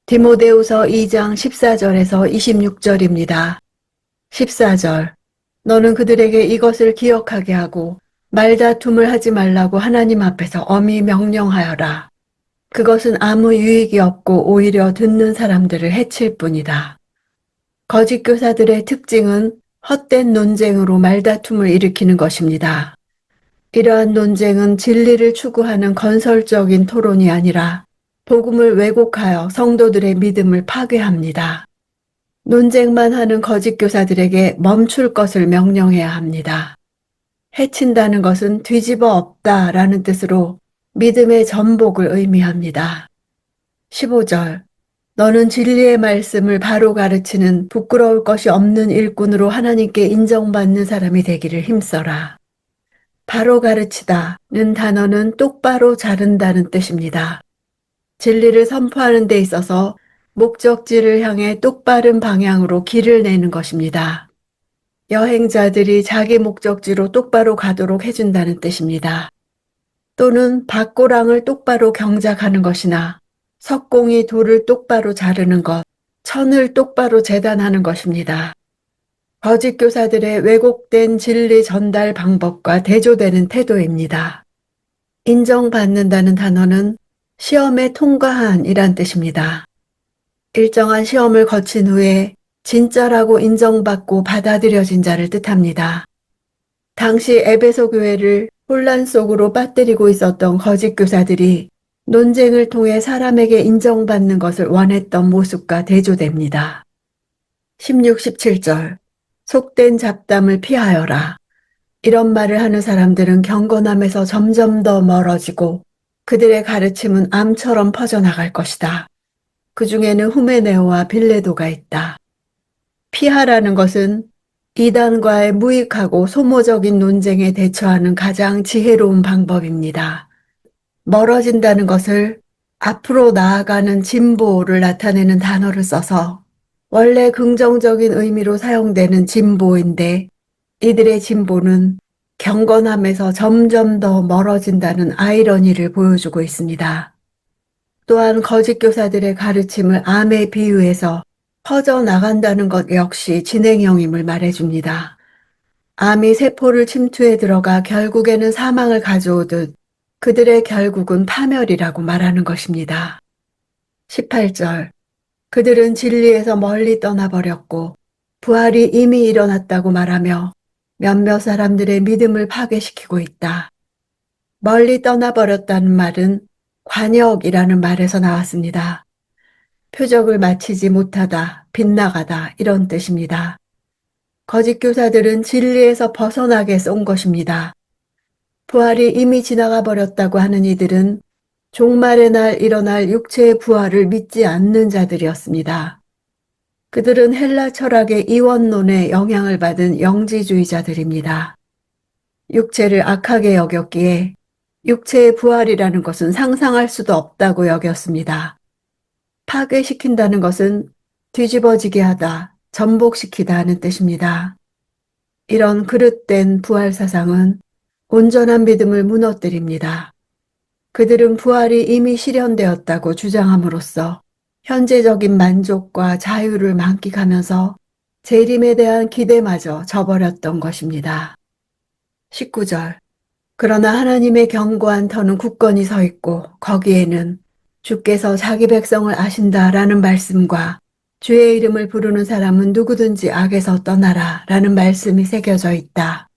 디모데후서 2장 14절에서 26절입니다. 14절. 너는 그들에게 이것을 기억하게 하고 말다툼을 하지 말라고 하나님 앞에서 엄히 명령하여라. 그것은 아무 유익이 없고 오히려 듣는 사람들을 해칠 뿐이다. 거짓 교사들의 특징은 헛된 논쟁으로 말다툼을 일으키는 것입니다. 이러한 논쟁은 진리를 추구하는 건설적인 토론이 아니라 복음을 왜곡하여 성도들의 믿음을 파괴합니다. 논쟁만 하는 거짓 교사들에게 멈출 것을 명령해야 합니다. 해친다는 것은 뒤집어 엎다라는 뜻으로 믿음의 전복을 의미합니다. 15절. 너는 진리의 말씀을 바로 가르치는 부끄러울 것이 없는 일꾼으로 하나님께 인정받는 사람이 되기를 힘써라. 바로 가르치다는 단어는 똑바로 자른다는 뜻입니다. 진리를 선포하는 데 있어서 목적지를 향해 똑바른 방향으로 길을 내는 것입니다. 여행자들이 자기 목적지로 똑바로 가도록 해준다는 뜻입니다. 또는 밭고랑을 똑바로 경작하는 것이나 석공이 돌을 똑바로 자르는 것, 천을 똑바로 재단하는 것입니다. 거짓 교사들의 왜곡된 진리 전달 방법과 대조되는 태도입니다. 인정받는다는 단어는 시험에 통과한 이란 뜻입니다. 일정한 시험을 거친 후에 진짜라고 인정받고 받아들여진 자를 뜻합니다. 당시 에베소 교회를 혼란 속으로 빠뜨리고 있었던 거짓 교사들이 논쟁을 통해 사람에게 인정받는 것을 원했던 모습과 대조됩니다. 16, 17절. 속된 잡담을 피하여라. 이런 말을 하는 사람들은 경건함에서 점점 더 멀어지고 그들의 가르침은 암처럼 퍼져나갈 것이다. 그 중에는 후메네오와 빌레도가 있다. 피하라는 것은 이단과의 무익하고 소모적인 논쟁에 대처하는 가장 지혜로운 방법입니다. 멀어진다는 것을 앞으로 나아가는 진보를 나타내는 단어를 써서 원래 긍정적인 의미로 사용되는 진보인데 이들의 진보는 경건함에서 점점 더 멀어진다는 아이러니를 보여주고 있습니다. 또한 거짓 교사들의 가르침을 암에 비유해서 퍼져나간다는 것 역시 진행형임을 말해줍니다. 암이 세포를 침투해 들어가 결국에는 사망을 가져오듯 그들의 결국은 파멸이라고 말하는 것입니다. 18절. 그들은 진리에서 멀리 떠나버렸고 부활이 이미 일어났다고 말하며 몇몇 사람들의 믿음을 파괴시키고 있다. 멀리 떠나버렸다는 말은 관역이라는 말에서 나왔습니다. 표적을 마치지 못하다, 빗나가다 이런 뜻입니다. 거짓 교사들은 진리에서 벗어나게 쏜 것입니다. 부활이 이미 지나가 버렸다고 하는 이들은 종말의 날 일어날 육체의 부활을 믿지 않는 자들이었습니다. 그들은 헬라 철학의 이원론에 영향을 받은 영지주의자들입니다. 육체를 악하게 여겼기에 육체의 부활이라는 것은 상상할 수도 없다고 여겼습니다. 파괴시킨다는 것은 뒤집어지게 하다, 전복시키다 하는 뜻입니다. 이런 그릇된 부활 사상은 온전한 믿음을 무너뜨립니다. 그들은 부활이 이미 실현되었다고 주장함으로써 현재적인 만족과 자유를 만끽하면서 재림에 대한 기대마저 저버렸던 것입니다. 19절. 그러나 하나님의 견고한 터는 굳건히 서 있고 거기에는 주께서 자기 백성을 아신다라는 말씀과 주의 이름을 부르는 사람은 누구든지 악에서 떠나라 라는 말씀이 새겨져 있다.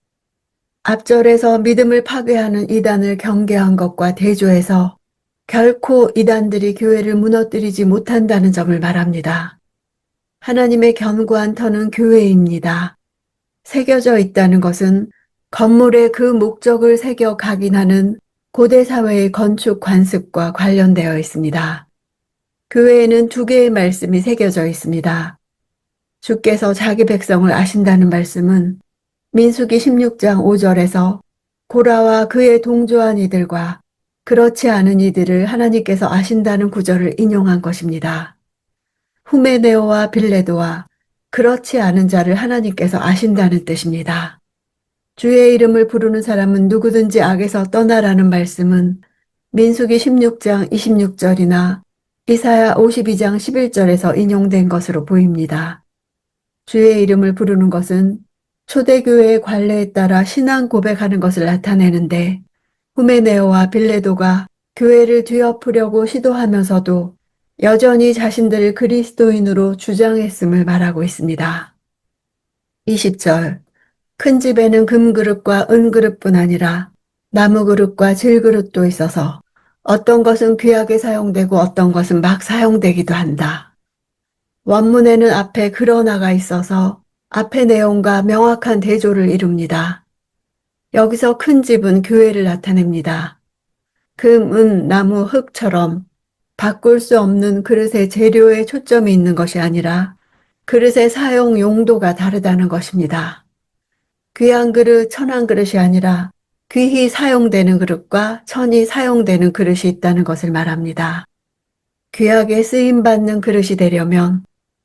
앞절에서 믿음을 파괴하는 이단을 경계한 것과 대조해서 결코 이단들이 교회를 무너뜨리지 못한다는 점을 말합니다. 하나님의 견고한 터는 교회입니다. 새겨져 있다는 것은 건물의 그 목적을 새겨 각인하는 고대 사회의 건축 관습과 관련되어 있습니다. 교회에는 두 개의 말씀이 새겨져 있습니다. 주께서 자기 백성을 아신다는 말씀은 민수기 16장 5절에서 고라와 그의 동조한 이들과 그렇지 않은 이들을 하나님께서 아신다는 구절을 인용한 것입니다. 후메네오와 빌레도와 그렇지 않은 자를 하나님께서 아신다는 뜻입니다. 주의 이름을 부르는 사람은 누구든지 악에서 떠나라는 말씀은 민수기 16장 26절이나 이사야 52장 11절에서 인용된 것으로 보입니다. 주의 이름을 부르는 것은 초대교회의 관례에 따라 신앙 고백하는 것을 나타내는데, 후메네오와 빌레도가 교회를 뒤엎으려고 시도하면서도 여전히 자신들을 그리스도인으로 주장했음을 말하고 있습니다. 20절. 큰 집에는 금그릇과 은그릇뿐 아니라 나무그릇과 질그릇도 있어서 어떤 것은 귀하게 사용되고 어떤 것은 막 사용되기도 한다. 원문에는 앞에 그러나가 있어서 앞의 내용과 명확한 대조를 이룹니다. 여기서 큰 집은 교회를 나타냅니다. 금, 은, 나무, 흙처럼 바꿀 수 없는 그릇의 재료에 초점이 있는 것이 아니라 그릇의 사용 용도가 다르다는 것입니다. 귀한 그릇, 천한 그릇이 아니라 귀히 사용되는 그릇과 천히 사용되는 그릇이 있다는 것을 말합니다. 귀하게 쓰임받는 그릇이 되려면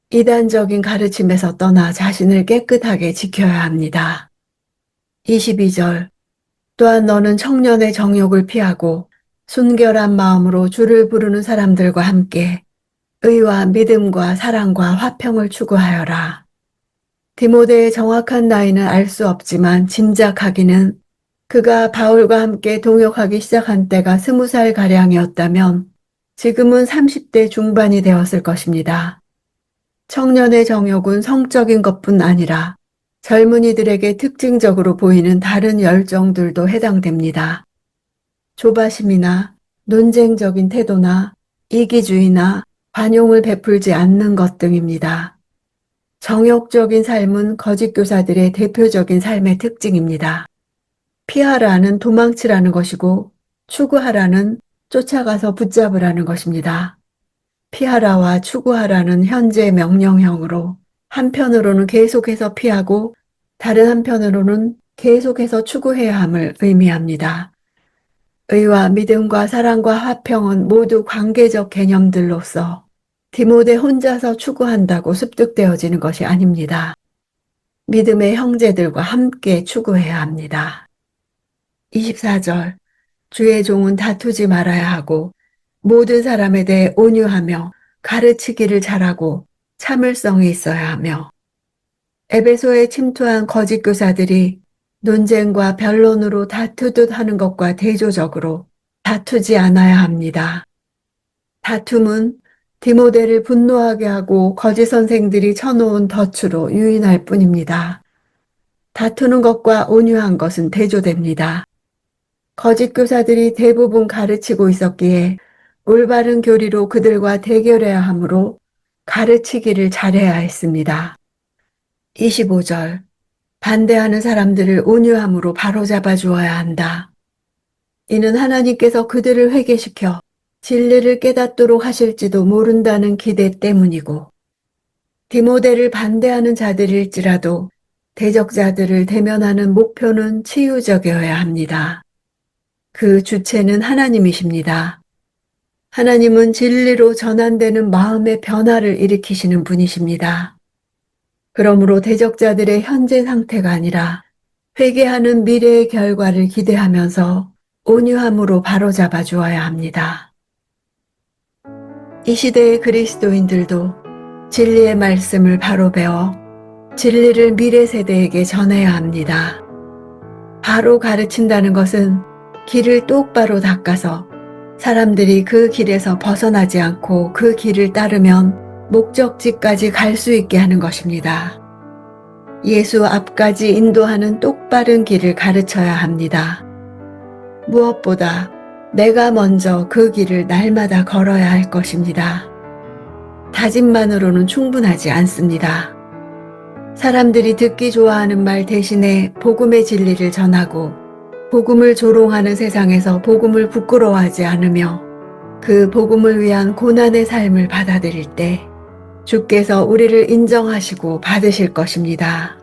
이단적인 가르침에서 떠나 자신을 깨끗하게 지켜야 합니다. 22절. 또한 너는 청년의 정욕을 피하고 순결한 마음으로 주를 부르는 사람들과 함께 의와 믿음과 사랑과 화평을 추구하여라. 디모데의 정확한 나이는 알 수 없지만 짐작하기는 그가 바울과 함께 동역하기 시작한 때가 20살가량이었다면 지금은 30대 중반이 되었을 것입니다. 청년의 정욕은 성적인 것뿐 아니라 젊은이들에게 특징적으로 보이는 다른 열정들도 해당됩니다. 조바심이나 논쟁적인 태도나 이기주의나 관용을 베풀지 않는 것 등입니다. 정욕적인 삶은 거짓 교사들의 대표적인 삶의 특징입니다. 피하라는 도망치라는 것이고 추구하라는 쫓아가서 붙잡으라는 것입니다. 피하라와 추구하라는 현재 명령형으로 한편으로는 계속해서 피하고 다른 한편으로는 계속해서 추구해야 함을 의미합니다. 의와 믿음과 사랑과 화평은 모두 관계적 개념들로서 디모데 혼자서 추구한다고 습득되어지는 것이 아닙니다. 믿음의 형제들과 함께 추구해야 합니다. 24절. 주의 종은 다투지 말아야 하고 모든 사람에 대해 온유하며 가르치기를 잘하고 참을성이 있어야 하며. 에베소에 침투한 거짓 교사들이 논쟁과 변론으로 다투듯 하는 것과 대조적으로 다투지 않아야 합니다. 다툼은 디모데를 분노하게 하고 거짓 선생들이 쳐놓은 덫으로 유인할 뿐입니다. 다투는 것과 온유한 것은 대조됩니다. 거짓 교사들이 대부분 가르치고 있었기에 올바른 교리로 그들과 대결해야 하므로 가르치기를 잘해야 했습니다. 25절. 반대하는 사람들을 온유함으로 바로잡아 주어야 한다. 이는 하나님께서 그들을 회개시켜 진리를 깨닫도록 하실지도 모른다는 기대 때문이고, 디모데를 반대하는 자들일지라도 대적자들을 대면하는 목표는 치유적이어야 합니다. 그 주체는 하나님이십니다. 하나님은 진리로 전환되는 마음의 변화를 일으키시는 분이십니다. 그러므로 대적자들의 현재 상태가 아니라 회개하는 미래의 결과를 기대하면서 온유함으로 바로잡아 주어야 합니다. 이 시대의 그리스도인들도 진리의 말씀을 바로 배워 진리를 미래 세대에게 전해야 합니다. 바로 가르친다는 것은 길을 똑바로 닦아서 사람들이 그 길에서 벗어나지 않고 그 길을 따르면 목적지까지 갈 수 있게 하는 것입니다. 예수 앞까지 인도하는 똑바른 길을 가르쳐야 합니다. 무엇보다 내가 먼저 그 길을 날마다 걸어야 할 것입니다. 다짐만으로는 충분하지 않습니다. 사람들이 듣기 좋아하는 말 대신에 복음의 진리를 전하고 복음을 조롱하는 세상에서 복음을 부끄러워하지 않으며 그 복음을 위한 고난의 삶을 받아들일 때 주께서 우리를 인정하시고 받으실 것입니다.